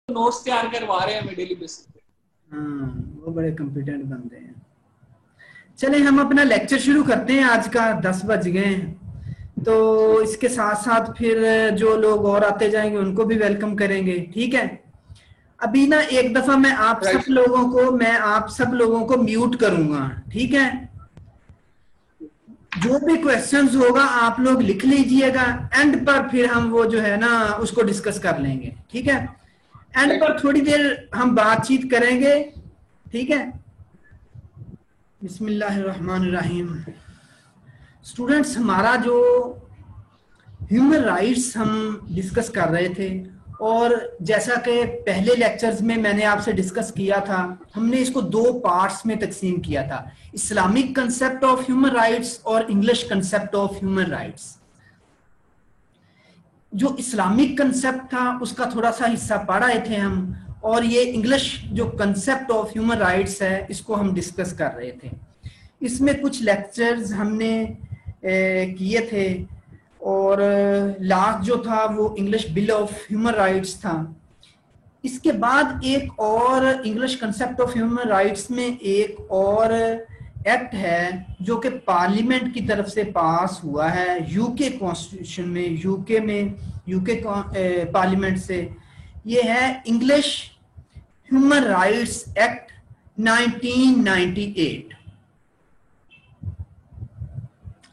Notes तैयार करवा रहे हैं हमें डेली बेसिस पे। हाँ, वो बड़े कॉम्पिटेंट बंदे हैं। चले हम अपना लेक्चर शुरू करते हैं। आज का 10 बज गए हैं, तो इसके साथ साथ फिर जो लोग और आते जाएंगे उनको भी वेलकम करेंगे। ठीक है, अभी ना एक दफा मैं आप सब लोगों को म्यूट करूंगा। ठीक है, जो भी क्वेश्चंस होगा आप लोग लिख लीजिएगा, एंड पर फिर हम वो जो है ना उसको डिस्कस कर लेंगे। ठीक है, एंड पर थोड़ी देर हम बातचीत करेंगे। ठीक है, बिस्मिल्लाहिर्रहमानिर्रहीम। स्टूडेंट्स, हमारा जो ह्यूमन राइट्स हम डिस्कस कर रहे थे, और जैसा कि पहले लेक्चर्स में मैंने आपसे डिस्कस किया था, हमने इसको 2 पार्ट्स में तकसीम किया था, Islamic concept of human rights और English concept of human rights. जो इस्लामिक कंसेप्ट था उसका थोड़ा सा हिस्सा पढ़ रहे थे हम, और ये इंग्लिश जो कंसेप्ट ऑफ ह्यूमन राइट्स है इसको हम डिस्कस कर रहे थे। इसमें कुछ लेक्चर्स हमने किए थे, और लास्ट जो था वो English bill of human rights था। इसके बाद एक और English concept of human rights में एक और एक्ट है जो कि पार्लियामेंट की तरफ से पास हुआ है, यूके कॉन्स्टिट्यूशन में, यूके पार्लियामेंट से। ये है इंग्लिश ह्यूमन राइट्स एक्ट 1998।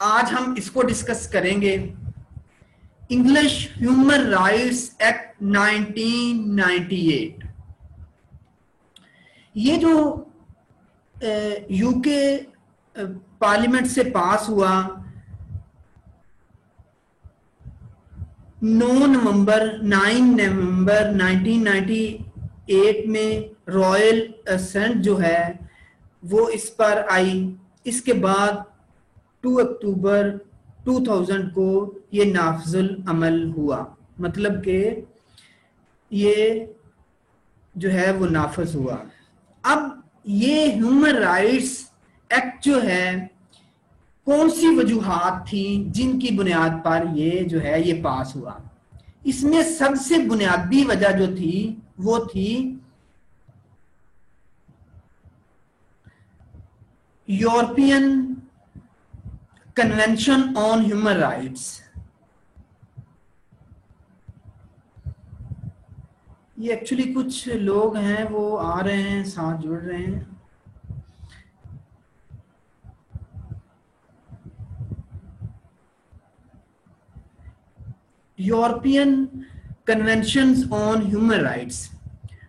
आज हम इसको डिस्कस करेंगे, इंग्लिश ह्यूमन राइट्स एक्ट 1998। ये जो यूके पार्लियामेंट से पास हुआ 9 नवंबर 1998 में रॉयल असेंट जो है वो इस पर आई। इसके बाद 2 अक्टूबर 2000 को ये नाफजुल अमल हुआ, मतलब कि ये जो है वो नाफज हुआ। अब ये ह्यूमन राइट्स एक्ट जो है, कौन सी वजूहात थी जिनकी बुनियाद पर ये जो है ये पास हुआ? इसमें सबसे बुनियादी वजह जो थी वो थी European convention on human rights. ये एक्चुअली कुछ लोग हैं वो आ रहे हैं, साथ जुड़ रहे हैं। European conventions on human rights.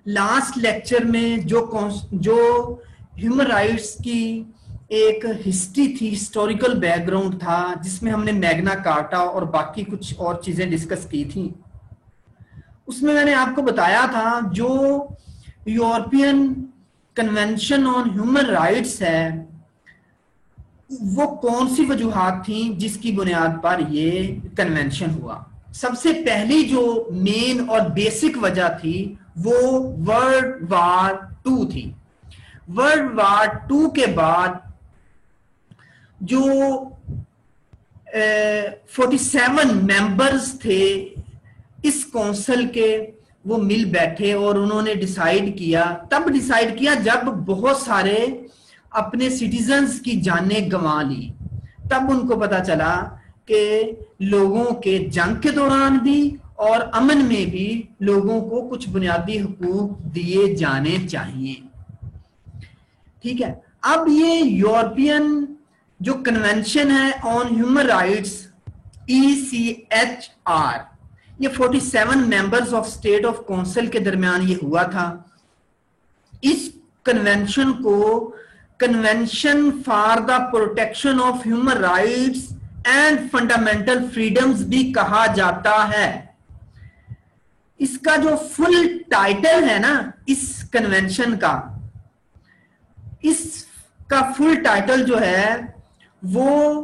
Last lecture में जो ह्यूमन राइट्स की एक हिस्ट्री थी, हिस्टोरिकल बैकग्राउंड था, जिसमें हमने मैग्ना कार्टा और बाकी कुछ और चीजें डिस्कस की थी। उसमें मैंने आपको बताया था जो European convention on human rights है वो कौन सी वजूहात थी जिसकी बुनियाद पर ये कन्वेंशन हुआ। सबसे पहली जो मेन और बेसिक वजह थी वो वर्ल्ड वार 2 थी। वर्ल्ड वार 2 के बाद जो 47 मेंबर्स थे इस काउंसिल के, वो मिल बैठे और उन्होंने डिसाइड किया जब बहुत सारे अपने सिटीजन्स की जानें गंवा ली, तब उनको पता चला कि लोगों के जंग के दौरान भी और अमन में भी लोगों को कुछ बुनियादी हुकूक दिए जाने चाहिए। ठीक है, अब ये यूरोपियन जो कन्वेंशन है ऑन ह्यूमन राइट्स ECHR, ये 47 members of state of council के दरमियान ये हुआ था। इस कन्वेंशन को convention for the protection of human rights and fundamental freedoms भी कहा जाता है। इसका जो फुल टाइटल है ना इस कन्वेंशन का, इसका फुल टाइटल जो है वो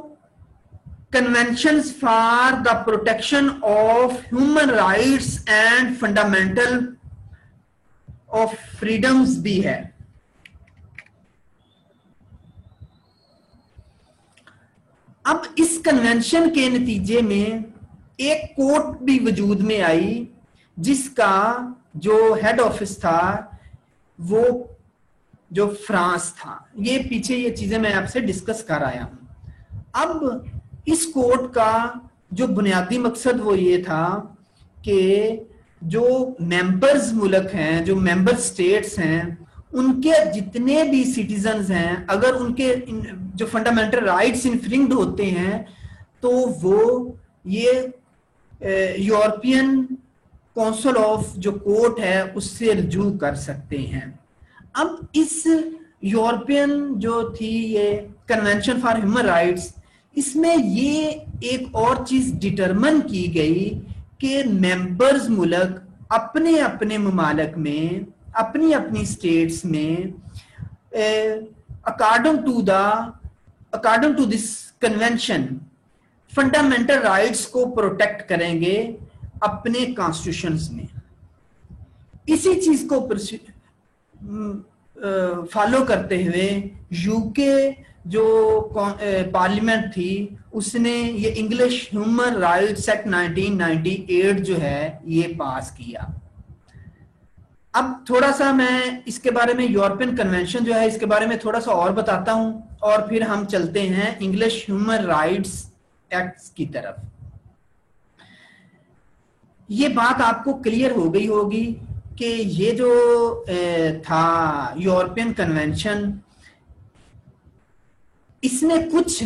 conventions for the protection of human rights and fundamental of freedoms भी है। अब इस कन्वेंशन के नतीजे में एक कोर्ट भी वजूद में आई जिसका जो हेड ऑफिस था वो जो फ्रांस था। ये पीछे ये चीजें मैं आपसे डिस्कस कर आया हूं। अब इस कोड का जो बुनियादी मकसद वो ये था कि जो मेंबर्स मुल्क हैं, जो मेंबर स्टेट्स हैं, उनके जितने भी सिटीजन्स हैं, अगर उनके जो फंडामेंटल राइट्स इन्फ्रिंग्ड होते हैं तो वो ये यूरोपियन काउंसिल ऑफ जो कोर्ट है उससे रुजू कर सकते हैं। अब इस यूरोपियन जो थी ये कन्वेंशन फॉर ह्यूमन राइट्स, इसमें ये एक और चीज डिटरमिन की गई कि मेंबर्स मुल्क अपने अपने ममालिक में, अपनी अपनी स्टेट्स में according to this convention fundamental rights को प्रोटेक्ट करेंगे अपने कॉन्स्टिट्यूशंस में। इसी चीज को फॉलो करते हुए यूके जो पार्लियामेंट थी उसने ये इंग्लिश ह्यूमन राइट्स एक्ट 1998 जो है ये पास किया। अब थोड़ा सा मैं इसके बारे में, यूरोपियन कन्वेंशन जो है इसके बारे में थोड़ा सा और बताता हूं और फिर हम चलते हैं इंग्लिश ह्यूमन राइट्स एक्ट की तरफ। ये बात आपको क्लियर हो गई होगी कि ये जो था यूरोपियन कन्वेंशन, इसने कुछ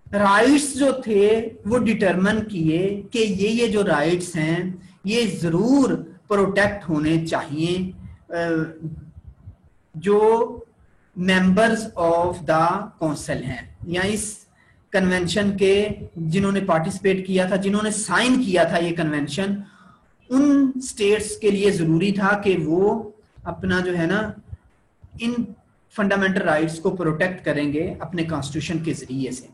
राइट्स जो थे वो डिटरमिन किए कि ये जो राइट्स हैं ये जरूर प्रोटेक्ट होने चाहिए जो मेंबर्स ऑफ द काउंसिल हैं, या इस कन्वेंशन के जिन्होंने पार्टिसिपेट किया था, जिन्होंने साइन किया था ये कन्वेंशन, उन स्टेट्स के लिए जरूरी था कि वो अपना जो है ना इन फंडामेंटल राइट्स को प्रोटेक्ट करेंगे अपने कॉन्स्टिट्यूशन के जरिए से।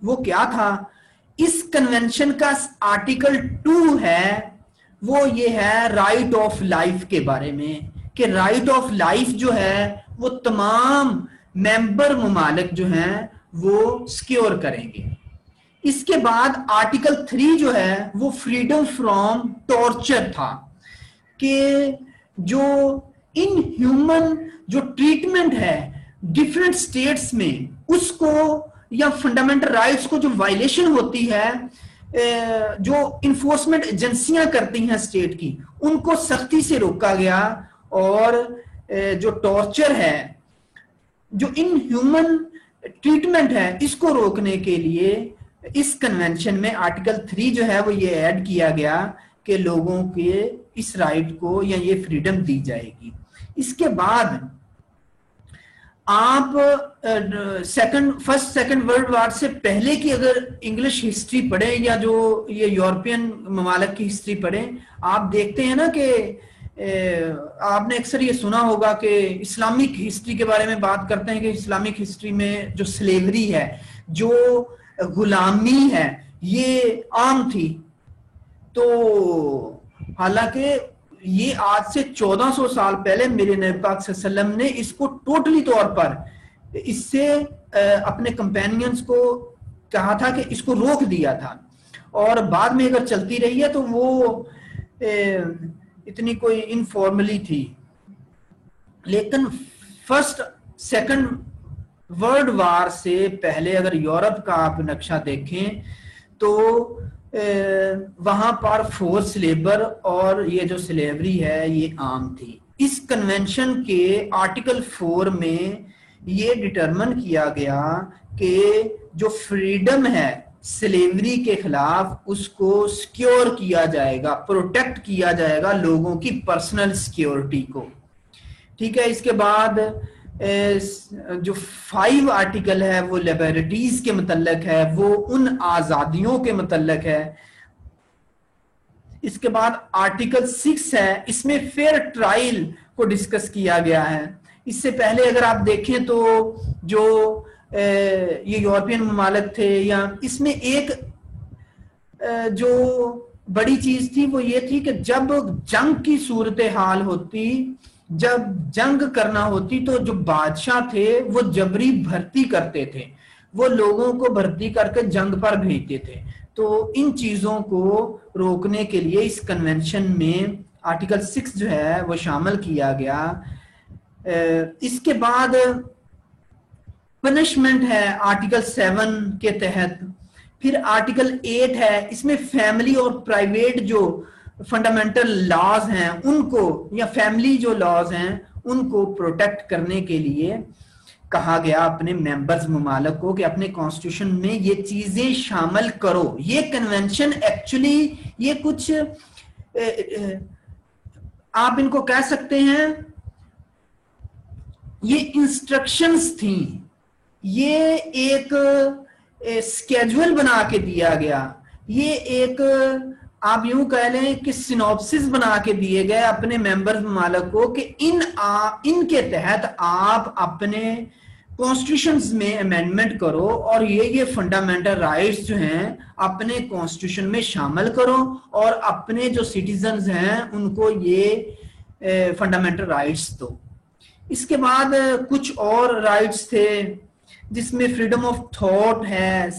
वो क्या था, इस कन्वेंशन का आर्टिकल 2 है वो ये है राइट ऑफ लाइफ के बारे में, कि राइट ऑफ लाइफ जो है वो तमाम मेंबर ममालिक जो हैं वो सिक्योर करेंगे। इसके बाद आर्टिकल 3 जो है वो फ्रीडम फ्रॉम टॉर्चर था, कि जो इनह्यूमन जो ट्रीटमेंट है डिफरेंट स्टेट्स में उसको, या फंडामेंटल राइट्स को जो वायलेशन होती है जो इन्फोर्समेंट एजेंसियां करती हैं स्टेट की, उनको सख्ती से रोका गया। और जो टॉर्चर है, जो इनह्यूमन ट्रीटमेंट है, इसको रोकने के लिए इस कन्वेंशन में आर्टिकल 3 जो है वो ये ऐड किया गया कि लोगों के इस राइट को या ये फ्रीडम दी जाएगी। इसके बाद आप फर्स्ट सेकंड वर्ल्ड वॉर से पहले की अगर इंग्लिश हिस्ट्री पढ़े या जो ये यूरोपियन ममालिक की हिस्ट्री पढ़े, आप देखते हैं ना कि आपने अक्सर ये सुना होगा कि इस्लामिक हिस्ट्री के बारे में बात करते हैं कि इस्लामिक हिस्ट्री में जो स्लेवरी है, जो गुलामी है, ये आम थी। तो हालांकि ये आज से 1400 साल पहले मेरे नबी पाक सल्लल्लाहु अलैहि वसल्लम ने इसको टोटली तौर पर इससे अपने कंपेनियंस को कहा था कि इसको रोक दिया था, और बाद में अगर चलती रही है तो वो इतनी कोई इनफॉर्मली थी। लेकिन फर्स्ट सेकंड वर्ल्ड वार से पहले अगर यूरोप का आप नक्शा देखें तो वहां पर फोर्स लेबर और ये जो स्लेवरी है ये आम थी। इस कन्वेंशन के आर्टिकल 4 में ये डिटरमिन किया गया कि जो फ्रीडम है स्लेवरी के खिलाफ, उसको सिक्योर किया जाएगा, प्रोटेक्ट किया जाएगा लोगों की पर्सनल सिक्योरिटी को। ठीक है, इसके बाद जो 5 आर्टिकल है वो लिबर्टीज के मुतल्लक है, वो उन आजादियों के मुतल्लक है। इसके बाद आर्टिकल 6 है, इसमें फेयर ट्रायल को डिस्कस किया गया है। इससे पहले अगर आप देखें तो जो ये यूरोपियन ममालिक थे, या इसमें एक जो बड़ी चीज थी वो ये थी कि जब जंग की सूरत हाल होती, जब जंग करना होती, तो जो बादशाह थे वो जबरी भर्ती करते थे, वो लोगों को भर्ती करके जंग पर भेजते थे। तो इन चीजों को रोकने के लिए इस कन्वेंशन में आर्टिकल 6 जो है वो शामिल किया गया। इसके बाद पनिशमेंट है आर्टिकल 7 के तहत। फिर आर्टिकल 8 है, इसमें फैमिली और प्राइवेट जो फंडामेंटल लॉज हैं उनको, या फैमिली जो लॉज हैं उनको प्रोटेक्ट करने के लिए कहा गया अपने मेंबर्स ममालिक को कि अपने कॉन्स्टिट्यूशन में ये चीजें शामिल करो। ये कन्वेंशन एक्चुअली ये कुछ आप इनको कह सकते हैं ये इंस्ट्रक्शंस थी, ये एक स्केड्यूल बना के दिया गया, ये एक आप यूं कह लें कि सिनॉप्सिस बना के दिए गए अपने मेंबर्स ममालिक को कि इनके तहत आप अपने कॉन्स्टिट्यूशंस में अमेंडमेंट करो और ये फंडामेंटल राइट्स जो हैं अपने कॉन्स्टिट्यूशन में शामिल करो और अपने जो सिटीजन्स हैं उनको ये फंडामेंटल राइट्स दो। इसके बाद कुछ और राइट्स थे जिसमें फ्रीडम ऑफ थॉट है,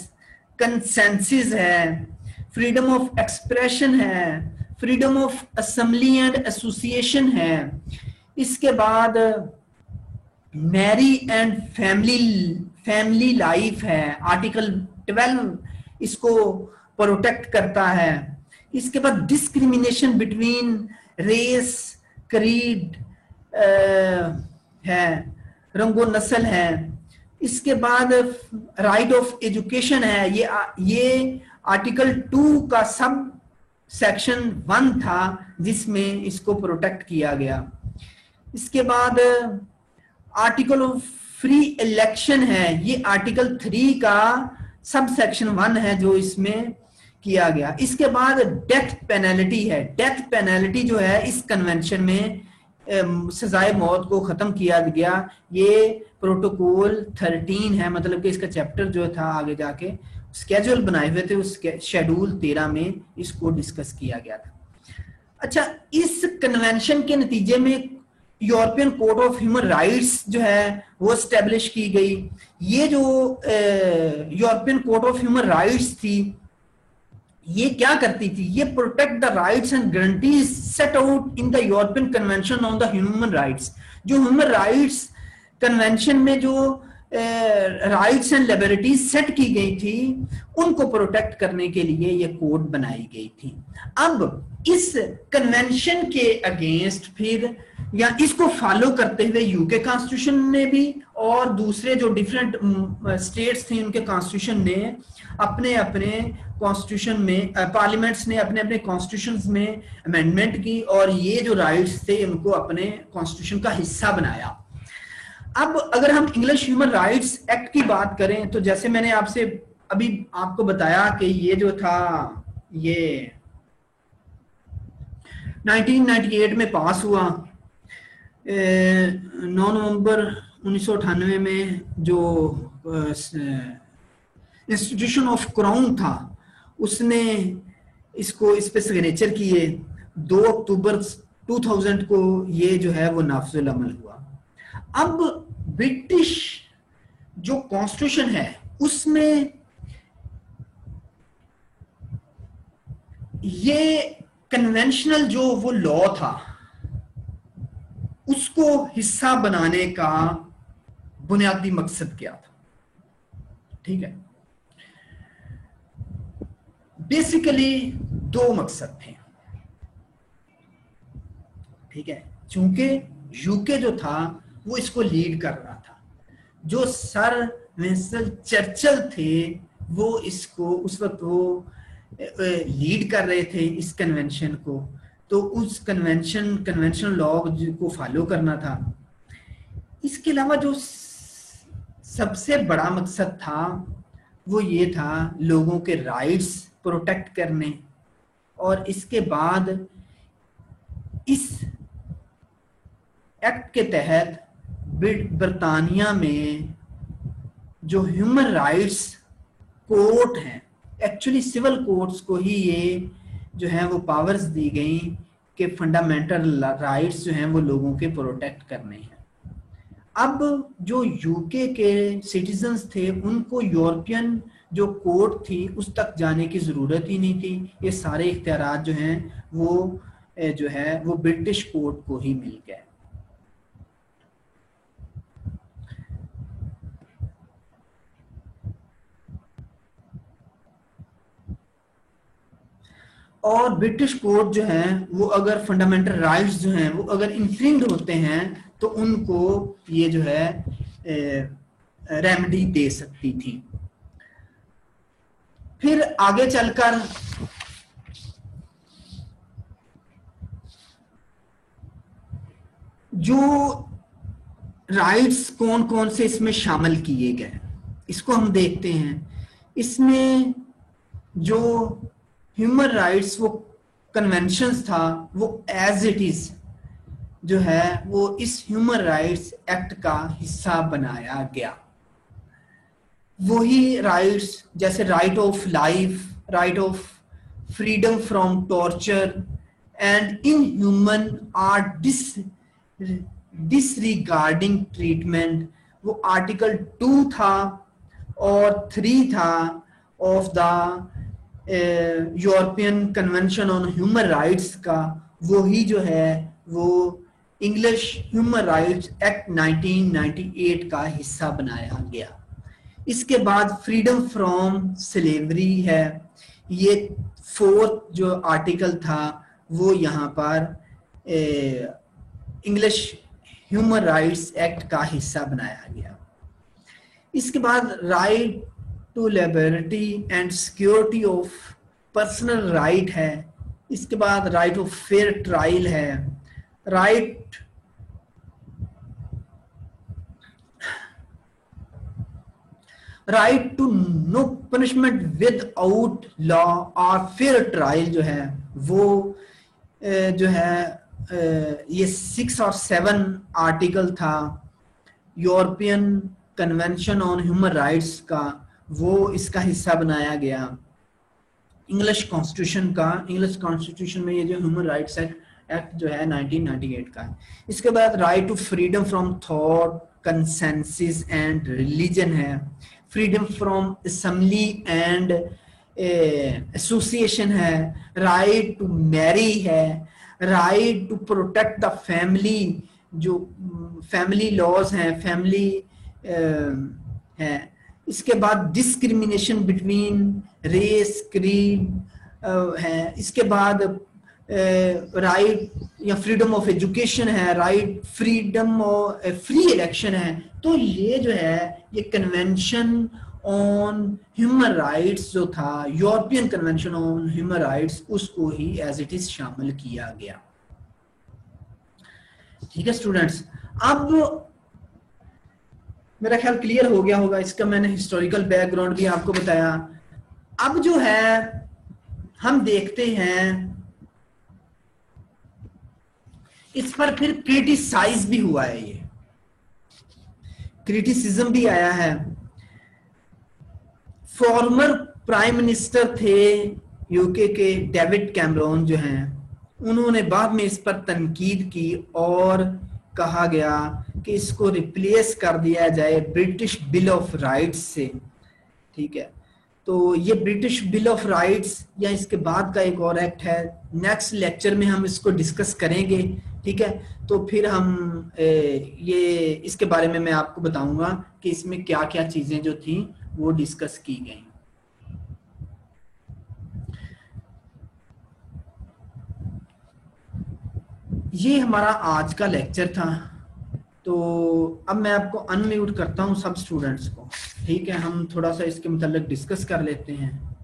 कंसेंसस है, फ्रीडम ऑफ एक्सप्रेशन है, freedom of assembly and association है। इसके बाद मैरी एंड फैमिली लाइफ है, आर्टिकल 12 इसको प्रोटेक्ट करता है। इसके बाद डिस्क्रिमिनेशन बिटवीन रेस, क्रीड है, रंगो नस्ल है। इसके बाद राइट ऑफ एजुकेशन है, ये आर्टिकल 2 का सब सेक्शन 1 था जिसमें इसको प्रोटेक्ट किया गया। इसके बाद आर्टिकल ऑफ फ्री इलेक्शन है, ये आर्टिकल 3 का सब सेक्शन 1 है जो इसमें किया गया। इसके बाद डेथ पेनल्टी है, डेथ पेनल्टी जो है इस कन्वेंशन में सजाए मौत को खत्म किया गया। ये प्रोटोकॉल 13 है, मतलब कि इसका चैप्टर जो था आगे जाके स्केड्यूल बनाए हुए थे, उस शेड्यूल 13 में इसको डिस्कस किया गया था। अच्छा, इस कन्वेंशन के नतीजे में European court of human rights जो है वो एस्टेब्लिश की गई। ये जो European court of human rights थी ये क्या करती थी, ये protect the rights and guarantees set out in the European convention on the human rights. जो ह्यूमन राइट्स कन्वेंशन में जो राइट्स एंड लिबर्टीज सेट की गई थी उनको प्रोटेक्ट करने के लिए ये कोड बनाई गई थी। अब इस कन्वेंशन के अगेंस्ट फिर या इसको फॉलो करते हुए यूके कॉन्स्टिट्यूशन ने भी और दूसरे जो डिफरेंट स्टेट्स थे उनके कॉन्स्टिट्यूशन ने अपने अपने कॉन्स्टिट्यूशन में, पार्लियामेंट्स ने अपने अपने कॉन्स्टिट्यूशन में अमेंडमेंट की और ये जो राइट्स थे उनको अपने कॉन्स्टिट्यूशन का हिस्सा बनाया। अब अगर हम इंग्लिश ह्यूमन राइट्स एक्ट की बात करें तो जैसे मैंने आपसे अभी आपको बताया कि ये जो था ये 1998 में पास हुआ। 9 नवंबर 1998 में जो इंस्टीट्यूशन ऑफ क्राउन था उसने इसको इस पे सिग्नेचर किए। 2 अक्टूबर 2000 को ये जो है वो नाफिजुल अमल हुआ। अब ब्रिटिश जो कॉन्स्टिट्यूशन है उसमें ये कन्वेंशनल जो वो लॉ था उसको हिस्सा बनाने का बुनियादी मकसद क्या था, ठीक है। बेसिकली 2 मकसद थे, ठीक है। चूंकि यूके जो था वो इसको लीड कर रहा था, जो सर विंस्टन चर्चिल थे वो इसको उस वक्त वो लीड कर रहे थे इस कन्वेंशन को, तो उस कन्वेंशन लॉ को फॉलो करना था। इसके अलावा जो सबसे बड़ा मकसद था वो ये था लोगों के राइट्स प्रोटेक्ट करने, और इसके बाद इस एक्ट के तहत बरतानिया में जो ह्यूमन राइट्स कोर्ट हैं, एक्चुअली सिविल कोर्ट्स को ही ये जो है वो पावर्स दी गई कि फंडामेंटल राइट्स जो हैं वो लोगों के प्रोटेक्ट करने हैं। अब जो यूके के सिटीजन्स थे उनको यूरोपियन जो कोर्ट थी उस तक जाने की जरूरत ही नहीं थी। ये सारे इख्तियारात जो हैं वो जो है वो ब्रिटिश कोर्ट को ही मिल गया। और ब्रिटिश कोर्ट जो है वो अगर फंडामेंटल राइट्स जो हैं वो अगर इन्फ्रिंज होते हैं तो उनको ये जो है रेमेडी दे सकती थी। फिर आगे चलकर जो राइट्स कौन कौन से इसमें शामिल किए गए इसको हम देखते हैं। इसमें जो ह्यूमन राइट्स वो कन्वेंशंस था वो एज इट इज जो है वो इस ह्यूमन राइट्स एक्ट का हिस्सा बनाया गया। वही राइट्स जैसे right of life, right of freedom from torture and inhuman are disregarding treatment, वो आर्टिकल 2 था और 3 था of the European convention on human rights का, वही जो है वो इंग्लिश ह्यूमन राइट्स एक्ट 1998 का हिस्सा बनाया गया। इसके बाद फ्रीडम फ्रॉम स्लेवरी है, ये 4th जो आर्टिकल था वो यहाँ पर इंग्लिश ह्यूमन राइट्स एक्ट का हिस्सा बनाया गया। इसके बाद right to liberty and security of personal right है। इसके बाद राइट ऑफ फेयर ट्रायल है, right right to no punishment without law और फेयर ट्रायल जो है वो जो है ये 6 और 7 आर्टिकल था European convention on human rights का, वो इसका हिस्सा बनाया गया इंग्लिश कॉन्स्टिट्यूशन का। इंग्लिश कॉन्स्टिट्यूशन में ये जो ह्यूमन राइट्स एक्ट जो है 1998 का है। इसके बाद right to freedom from thought, consensus and religion है, freedom from assembly and association है, राइट टू मैरी है, right to protect the family, जो फैमिली लॉज हैं, फैमिली है। इसके बाद डिस्क्रिमिनेशन बिटवीन रेस, क्रीड है। इसके बाद राइट या फ्रीडम ऑफ एजुकेशन है, right freedom of free election है। तो ये जो है ये कन्वेंशन ऑन ह्यूमन राइट्स जो था, European convention on human rights, उसको ही एज इट इज शामिल किया गया। ठीक है स्टूडेंट्स, अब मेरा ख्याल क्लियर हो गया होगा। इसका मैंने हिस्टोरिकल बैकग्राउंड भी आपको बताया। अब जो है हम देखते हैं इस पर फिर क्रिटिसाइज भी हुआ है, ये क्रिटिसिज्म भी आया है। फॉर्मर प्राइम मिनिस्टर थे यूके के डेविड कैमरॉन जो हैं, उन्होंने बाद में इस पर तनकीद की और कहा गया कि इसको रिप्लेस कर दिया जाए ब्रिटिश बिल ऑफ राइट्स से। ठीक है, तो ये ब्रिटिश बिल ऑफ राइट्स या इसके बाद का एक और एक्ट है, नेक्स्ट लेक्चर में हम इसको डिस्कस करेंगे। ठीक है, तो फिर हम ये इसके बारे में मैं आपको बताऊंगा कि इसमें क्या क्या चीजें जो थी वो डिस्कस की गई। ये हमारा आज का लेक्चर था। तो अब मैं आपको अनम्यूट करता हूं सब स्टूडेंट्स को। ठीक है, हम थोड़ा सा इसके मतलब डिस्कस कर लेते हैं।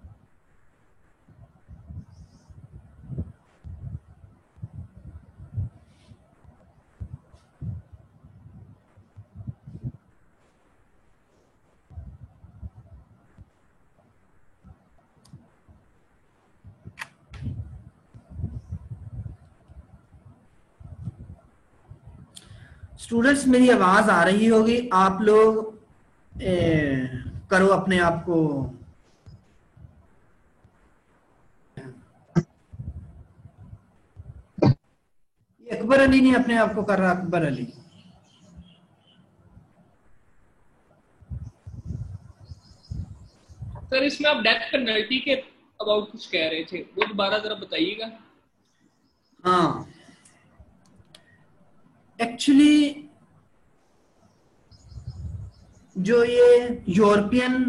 स्टूडेंट्स मेरी आवाज आ रही होगी, आप लोग करो अपने आप को। अकबर अली नहीं अपने आप को कर रहा, अकबर अली। सर इसमें आप डेथ पेनल्टी के अबाउट कुछ कह रहे थे, वो दोबारा जरा बताइएगा। हाँ, एक्चुअली जो ये यूरोपियन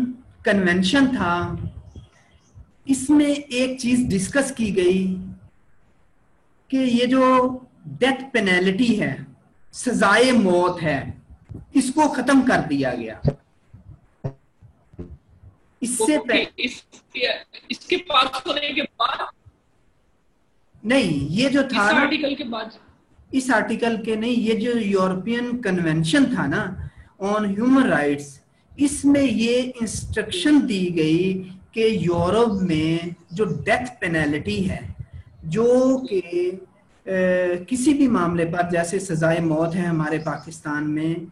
कन्वेंशन था, इसमें एक चीज डिस्कस की गई कि ये जो डेथ पेनल्टी है, सजाए मौत है, इसको खत्म कर दिया गया। इससे इसके पास होने के बाद नहीं, ये जो था इस आर्टिकल के बाद, इस आर्टिकल के नहीं, ये जो यूरोपियन कन्वेंशन था ना ऑन ह्यूमन राइट्स, इसमें ये इंस्ट्रक्शन दी गई कि यूरोप में जो डेथ पेनल्टी है, जो कि किसी भी मामले पर, जैसे सजाए मौत है हमारे पाकिस्तान में,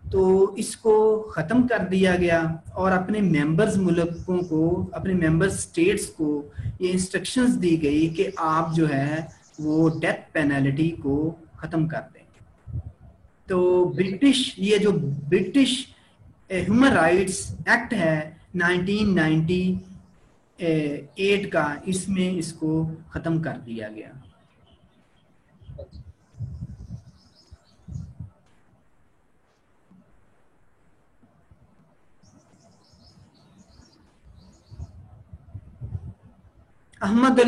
तो इसको ख़त्म कर दिया गया। और अपने मेंबर्स मुल्कों को, अपने मेंबर स्टेट्स को ये इंस्ट्रक्शंस दी गई कि आप जो है वो डेथ पेनल्टी को ख़त्म कर दें। तो ब्रिटिश, ये जो ब्रिटिश ह्यूमन राइट्स एक्ट है 1998 का, इसमें इसको ख़त्म कर दिया गया। अहमद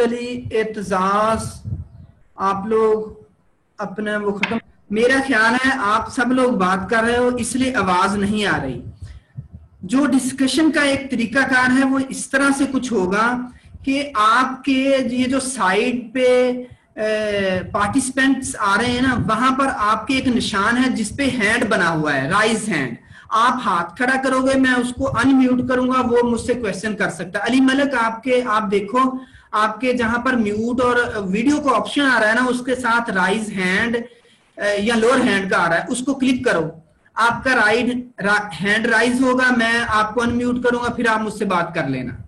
अली एतजाज, आप लोग अपना वो खत्म, मेरा ख्याल है आप सब लोग बात कर रहे हो इसलिए आवाज नहीं आ रही। जो डिस्कशन का एक तरीकाकार है वो इस तरह से कुछ होगा कि आपके ये जो साइड पे पार्टिसिपेंट्स आ रहे हैं ना, वहां पर आपके एक निशान है जिसपे हैंड बना हुआ है, राइज हैंड। आप हाथ खड़ा करोगे, मैं उसको अनम्यूट करूंगा, वो मुझसे क्वेश्चन कर सकता है। अली मलिक, आप देखो, आपके जहां पर म्यूट और वीडियो का ऑप्शन आ रहा है ना, उसके साथ राइज हैंड या लोअर हैंड का आ रहा है, उसको क्लिक करो। आपका हैंड राइज होगा, मैं आपको अनम्यूट करूंगा, फिर आप मुझसे बात कर लेना।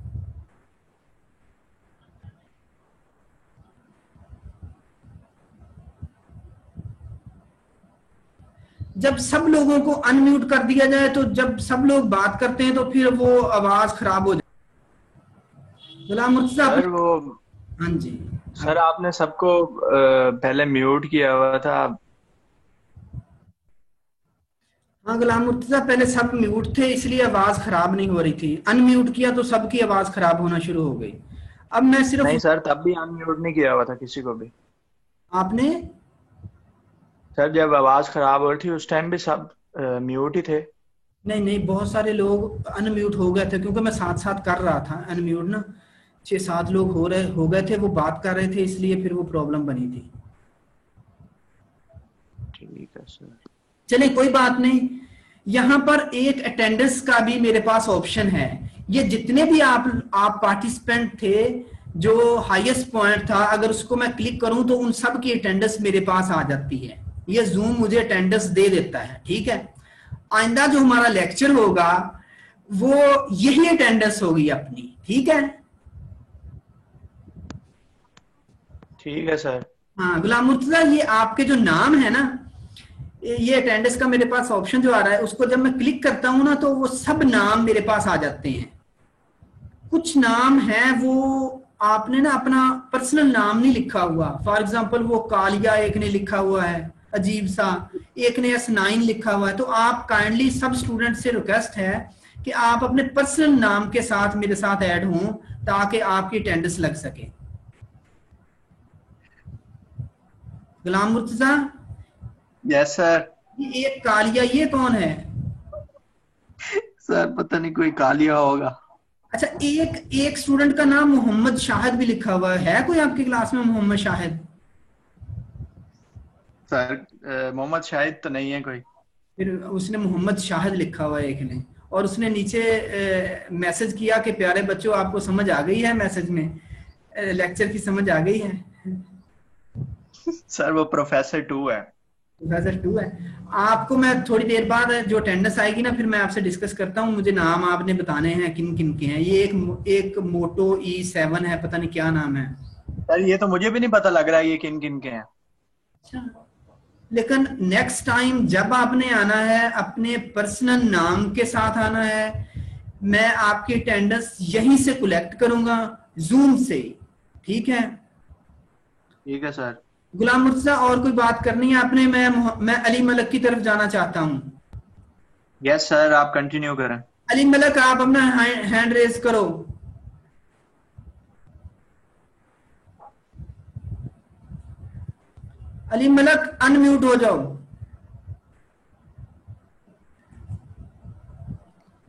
जब सब लोगों को अनम्यूट कर दिया जाए, तो जब सब लोग बात करते हैं तो फिर वो आवाज खराब हो जाती। गुलाम मुर्तजा, हाँ जी सर, आपने सबको पहले म्यूट किया हुआ था। हाँ गुलाम मुर्तजा, पहले सब म्यूट थे इसलिए आवाज खराब नहीं हो रही थी, अनम्यूट किया तो सबकी आवाज खराब होना शुरू हो गई। अब मैं सिर्फ, नहीं सर, तब भी अनम्यूट नहीं किया हुआ था किसी को भी। आपने? सर, जब आवाज खराब हो रही थी उस टाइम भी सब म्यूट ही थे। नहीं, बहुत सारे लोग अनम्यूट हो गए थे, क्योंकि मैं साथ साथ कर रहा था अनम्यूट ना। 6-7 लोग हो गए थे, वो बात कर रहे थे, इसलिए फिर वो प्रॉब्लम बनी थी। ठीक है सर, चलिए कोई बात नहीं। यहां पर एक अटेंडेंस का भी मेरे पास ऑप्शन है। ये जितने भी आप पार्टिसिपेंट थे, जो हाईएस्ट पॉइंट था, अगर उसको मैं क्लिक करूं तो उन सब की अटेंडेंस मेरे पास आ जाती है। ये जूम मुझे अटेंडेंस दे देता है, ठीक है। आइंदा जो हमारा लेक्चर होगा वो यही अटेंडेंस होगी अपनी, ठीक है। ठीक है सर। हाँ गुलाम मुर्तजा, ये आपके जो नाम है ना, ये अटेंडेंस का मेरे पास ऑप्शन जो आ रहा है, उसको जब मैं क्लिक करता हूं ना, तो वो सब नाम मेरे पास आ जाते हैं। कुछ नाम है वो आपने ना अपना पर्सनल नाम नहीं लिखा हुआ। फॉर एग्जांपल वो कालिया एक ने लिखा हुआ है अजीब सा, एक ने S9 लिखा हुआ है। तो आप काइंडली सब स्टूडेंट से रिक्वेस्ट है कि आप अपने पर्सनल नाम के साथ मेरे साथ ऐड हों, ताकि आपकी अटेंडेंस लग सके। गुलाम मुर्तजा? Yes sir. ये एक कालिया, ये कौन है? सर पता नहीं, कोई कालिया होगा। अच्छा, एक स्टूडेंट का नाम मोहम्मद शाहिद भी लिखा हुआ है कोई आपकी क्लास में मोहम्मद शाहिद? सर मोहम्मद शाहिद तो नहीं है कोई। फिर उसने मोहम्मद शाहिद लिखा हुआ है एक ने, और उसने नीचे मैसेज किया कि प्यारे बच्चों, आपको समझ आ गई है, मैसेज में लेक्चर की समझ आ गई है। सर वो प्रोफेसर 2 है। प्रोफेसर 2 है। आपको मैं थोड़ी देर बाद जो अटेंडेंस आएगी ना, फिर मैं आपसे डिस्कस करता हूँ। मुझे नाम आपने बताने हैं किन किन के हैं। ये एक मोटो E7 है, पता नहीं क्या नाम है। सर ये तो मुझे भी नहीं पता लग रहा है ये किन किन के हैं। अच्छा, लेकिन नेक्स्ट टाइम जब आपने आना है, अपने पर्सनल नाम के साथ आना है। मैं आपकी अटेंडेंस यहीं से कलेक्ट करूंगा, जूम से, ठीक है? ठीक है सर। गुलाम मुर्तजा और कोई बात करनी है आपने? मैं अली मलक की तरफ जाना चाहता हूँ। यस सर, आप कंटिन्यू करें। अली मलक आप अपना हैंड रेज करो। अली मलक अनम्यूट हो जाओ।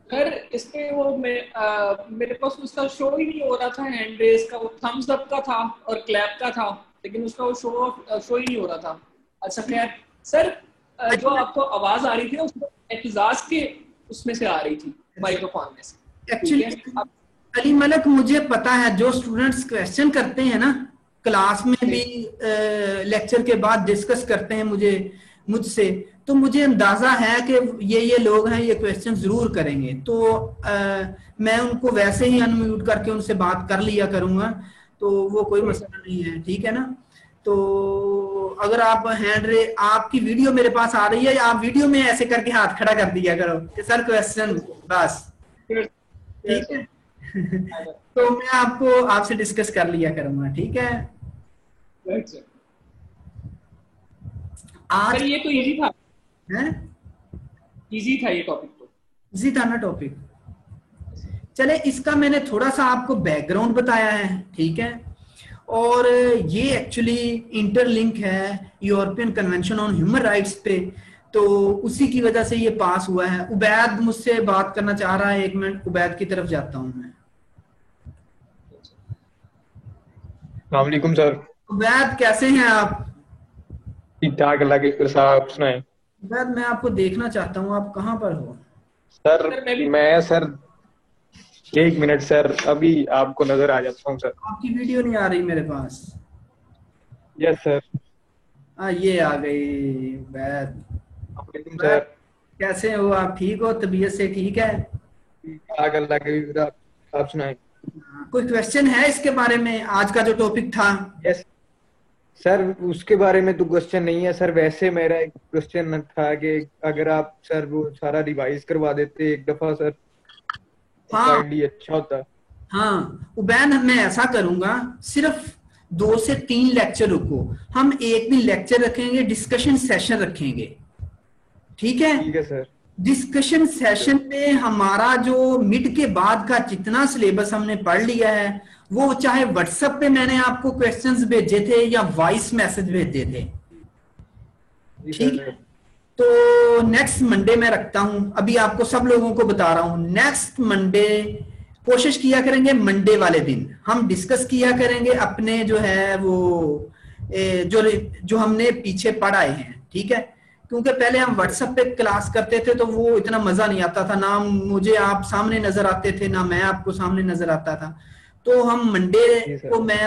सर इसमें वो मेरे पास उसका शो ही नहीं हो रहा था हैंड रेस का, वो थम्स अप का था और क्लैप का था, लेकिन उसका वो शो ही नहीं हो रहा था। अच्छा खैर सर, जो आपको आवाज आ रही थी ना उसमें एहतजाज के उसमें से आ रही थी, माइक्रोफोन में से। एक्चुअली अली मलक मुझे पता है जो स्टूडेंट्स क्वेश्चन करते हैं ना क्लास में भी, लेक्चर के बाद डिस्कस करते हैं मुझसे, तो मुझे अंदाजा है कि ये लोग हैं, ये क्वेश्चन जरूर करेंगे, तो मैं उनको वैसे ही अनम्यूट करके उनसे बात कर लिया करूंगा, तो वो कोई मसला नहीं है, ठीक है ना? तो अगर आप आपकी वीडियो मेरे पास आ रही है, आप वीडियो में ऐसे करके हाथ खड़ा कर दिया करो कि सर क्वेश्चन, बस ठीक है। तो मैं आपसे डिस्कस कर लिया करूंगा, ठीक है? आज ये तो इजी था, इजी था ये टॉपिक, तो इजी था ना टॉपिक। चले, इसका मैंने थोड़ा सा आपको बैकग्राउंड बताया है, ठीक है? और ये एक्चुअली इंटरलिंक है European convention on human rights पे, तो उसी की वजह से ये पास हुआ है। उबैद मुझसे बात करना चाह रहा है, 1 मिनट उबैद की तरफ जाता हूं मैं। अस्सलाम वालेकुम सर। उबैद कैसे हैं आप? ठीक ठाक, अल्लाह के शुक्र। साहब आप सुनाएं। उबैद मैं आपको देखना चाहता हूँ, आप कहाँ पर हो? सर मैं सर 1 मिनट सर, अभी आपको नजर आ जाता हूँ सर। आपकी वीडियो नहीं आ रही मेरे पास। Yes sir. ये आ गई उबैद। सर कैसे हो आप? ठीक हो? तबीयत से ठीक है? ठाक, अल्लाह के शुक्र। आप सुनाएं। कोई क्वेश्चन है इसके बारे में, आज का जो टॉपिक था? यस सर, उसके बारे में तो क्वेश्चन नहीं है सर, वैसे मेरा एक क्वेश्चन था कि अगर आप सर वो सारा रिवाइज करवा देते एक दफा सर, हाँ अच्छा होता। हाँ उबैन, मैं ऐसा करूंगा, सिर्फ 2 से 3 लेक्चर रुको, हम एक दिन लेक्चर रखेंगे, डिस्कशन सेशन रखेंगे, ठीक है? ठीक है सर। डिस्कशन सेशन में हमारा जो मिड के बाद का जितना सिलेबस हमने पढ़ लिया है, वो चाहे व्हाट्सएप पे मैंने आपको क्वेश्चंस भेजे थे या वॉइस मैसेज भेजे थे, ठीक है? तो नेक्स्ट मंडे मैं रखता हूं, अभी आपको सब लोगों को बता रहा हूं, नेक्स्ट मंडे कोशिश किया करेंगे, मंडे वाले दिन हम डिस्कस किया करेंगे अपने जो है वो जो हमने पीछे पढ़ाए हैं, ठीक है? क्योंकि पहले हम व्हाट्सएप पे क्लास करते थे तो वो इतना मजा नहीं आता था, ना मुझे आप सामने नजर आते थे ना मैं आपको सामने नजर आता था। तो हम मंडे को मैं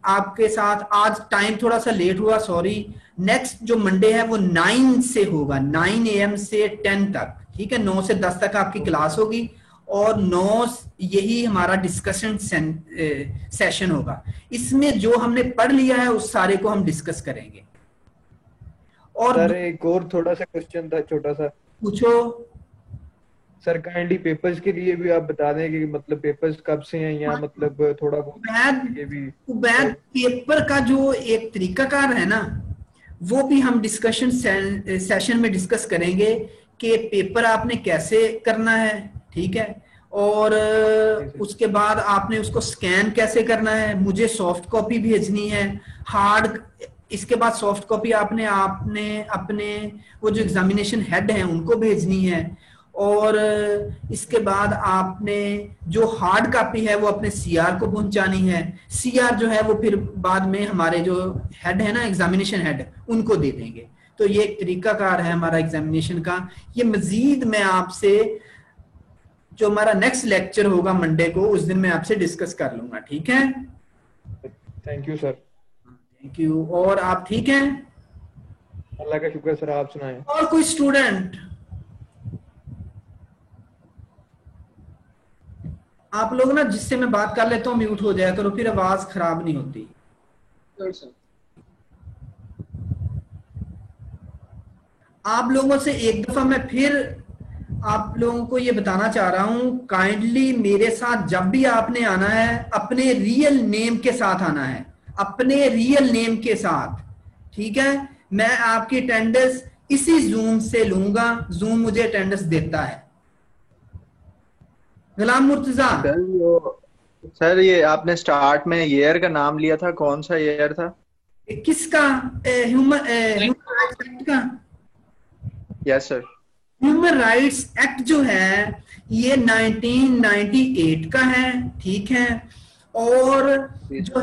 आपके साथ, आज टाइम थोड़ा सा लेट हुआ, सॉरी, नेक्स्ट जो मंडे है वो 9 से होगा, 9 AM से 10 तक, ठीक है? 9 से 10 तक आपकी क्लास होगी और 9 यही हमारा डिस्कशन सेशन होगा। इसमें जो हमने पढ़ लिया है उस सारे को हम डिस्कस करेंगे। और सर एक और थोड़ा सा क्वेश्चन था, छोटा सा। पूछो सर। काइंडली पेपर्स के लिए भी आप बता दें कि मतलब पेपर्स कब से हैं, या मतलब थोड़ा उबैद पेपर का जो एक तरीकाकार है ना, वो भी हम डिस्कशन सेशन में डिस्कस करेंगे कि पेपर आपने कैसे करना है, ठीक है? और उसके बाद आपने उसको स्कैन कैसे करना है, मुझे सॉफ्ट कॉपी भेजनी है, हार्ड, इसके बाद सॉफ्ट कॉपी आपने अपने वो जो एग्जामिनेशन हेड हैं उनको भेजनी है, और इसके बाद आपने जो हार्ड कॉपी है वो अपने सीआर को पहुंचानी है, सीआर जो है वो फिर बाद में हमारे जो हेड है ना, एग्जामिनेशन हेड, उनको दे देंगे। तो ये एक तरीकाकार है हमारा एग्जामिनेशन का। ये मजीद मैं आपसे जो हमारा नेक्स्ट लेक्चर होगा मंडे को, उस दिन मैं आपसे डिस्कस कर लूंगा, ठीक है? Thank you sir. Thank you. और आप ठीक हैं? अल्लाह का शुक्र सर, आप सुनाएं। और कोई स्टूडेंट? आप लोग ना जिससे मैं बात कर लेता हूँ म्यूट हो जाया करो, फिर आवाज खराब नहीं होती। आप लोगों से एक दफा मैं फिर आप लोगों को ये बताना चाह रहा हूं, काइंडली मेरे साथ जब भी आपने आना है अपने रियल नेम के साथ आना है, अपने रियल नेम के साथ, ठीक है। मैं आपकी अटेंडेंस इसी जूम से लूंगा, जूम मुझे अटेंडेंस देता है। गुलाम मुर्तजा सर ये आपने स्टार्ट में ईयर का नाम लिया था, कौन सा ईयर था? किसका? ह्यूमन राइट्स एक्ट का। Yes sir. Human rights act जो है ये 1998 का है, ठीक है। और जो